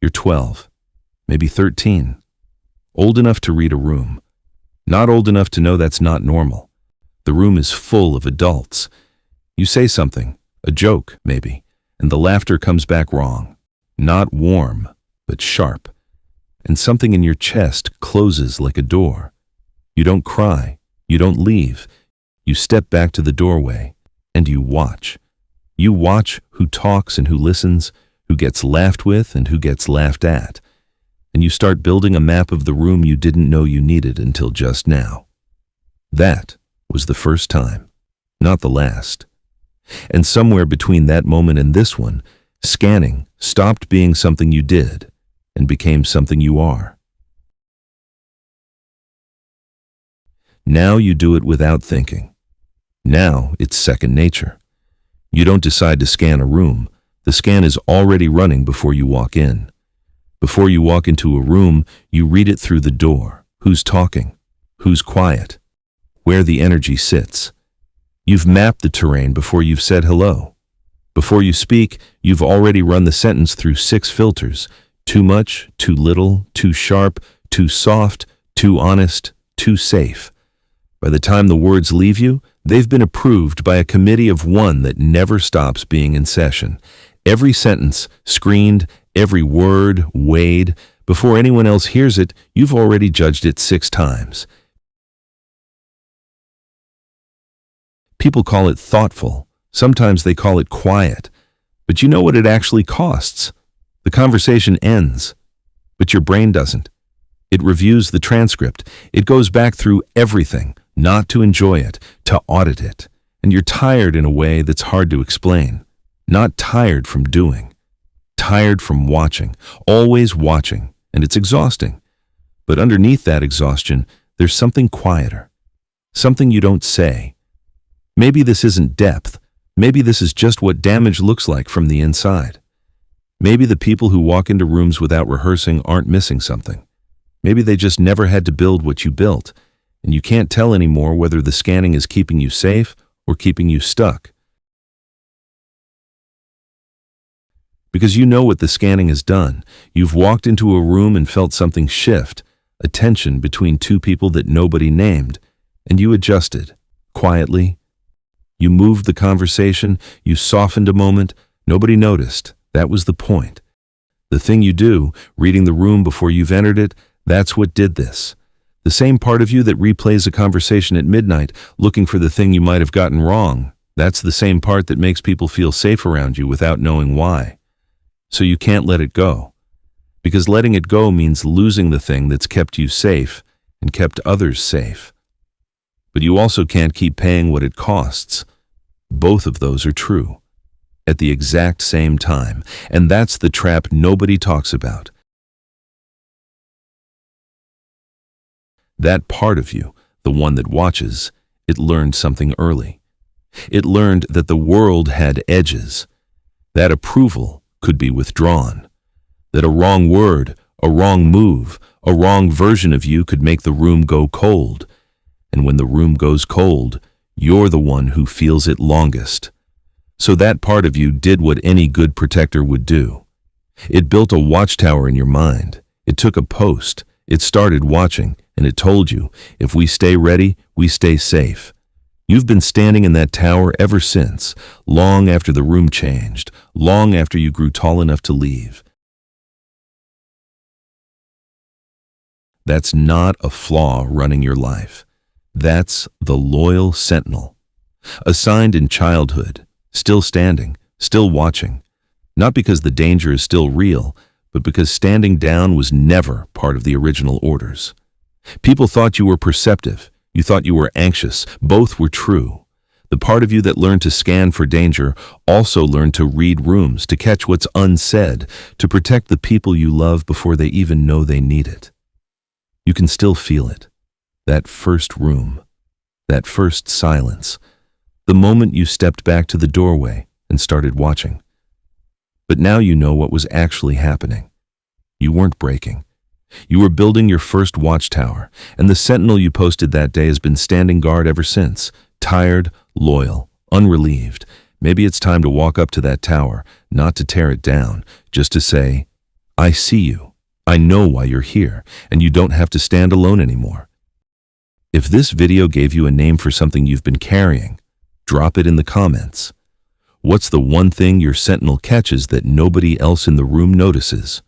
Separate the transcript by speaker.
Speaker 1: You're 12, maybe 13, old enough to read a room, not old enough to know that's not normal. The room is full of adults. You say something, a joke maybe, and the laughter comes back wrong. Not warm, but sharp. And something in your chest closes like a door. You don't cry, you don't leave. You step back to the doorway, and you watch. You watch who talks and who listens, who gets laughed with and who gets laughed at. And you start building a map of the room you didn't know you needed until just now. That was the first time, not the last. And somewhere between that moment and this one, scanning stopped being something you did and became something you are. Now you do it without thinking. Now it's second nature. You don't decide to scan a room. The scan is already running before you walk in. Before you walk into a room, you read it through the door. Who's talking? Who's quiet? Where the energy sits. You've mapped the terrain before you've said hello. Before you speak, you've already run the sentence through 6 filters. Too much, too little, too sharp, too soft, too honest, too safe. By the time the words leave you, they've been approved by a committee of one that never stops being in session. Every sentence screened, every word weighed. Before anyone else hears it, you've already judged it 6 times. People call it thoughtful. Sometimes they call it quiet. But you know what it actually costs? The conversation ends, but your brain doesn't. It reviews the transcript. It goes back through everything, not to enjoy it, to audit it. And you're tired in a way that's hard to explain. Not tired from doing. Tired from watching, always watching, and it's exhausting. But underneath that exhaustion, there's something quieter. Something you don't say. Maybe this isn't depth. Maybe this is just what damage looks like from the inside. Maybe the people who walk into rooms without rehearsing aren't missing something. Maybe they just never had to build what you built, and you can't tell anymore whether the scanning is keeping you safe or keeping you stuck. Because you know what the scanning has done. You've walked into a room and felt something shift, a tension between 2 people that nobody named, and you adjusted, quietly. You moved the conversation, you softened a moment, nobody noticed. That was the point. The thing you do, reading the room before you've entered it, that's what did this. The same part of you that replays a conversation at midnight, looking for the thing you might have gotten wrong, that's the same part that makes people feel safe around you without knowing why. So you can't let it go. Because letting it go means losing the thing that's kept you safe and kept others safe. But you also can't keep paying what it costs. Both of those are true. At the exact same time, and that's the trap nobody talks about. That part of you, the one that watches, it learned something early. It learned that the world had edges. That approval could be withdrawn. That a wrong word, a wrong move, a wrong version of you could make the room go cold. And when the room goes cold, you're the one who feels it longest. So that part of you did what any good protector would do. It built a watchtower in your mind. It took a post. It started watching, and it told you, if we stay ready, we stay safe. You've been standing in that tower ever since, long after the room changed, long after you grew tall enough to leave. That's not a flaw running your life. That's the loyal sentinel. Assigned in childhood, still standing, still watching. Not because the danger is still real, but because standing down was never part of the original orders. People thought you were perceptive. You thought you were anxious. Both were true. The part of you that learned to scan for danger also learned to read rooms, to catch what's unsaid, to protect the people you love before they even know they need it. You can still feel it. That first room. That first silence. The moment you stepped back to the doorway and started watching. But now you know what was actually happening. You weren't breaking. You were building your first watchtower, and the sentinel you posted that day has been standing guard ever since, tired, loyal, unrelieved. Maybe it's time to walk up to that tower, not to tear it down, just to say, I see you. I know why you're here, and you don't have to stand alone anymore. If this video gave you a name for something you've been carrying, drop it in the comments. What's the one thing your sentinel catches that nobody else in the room notices?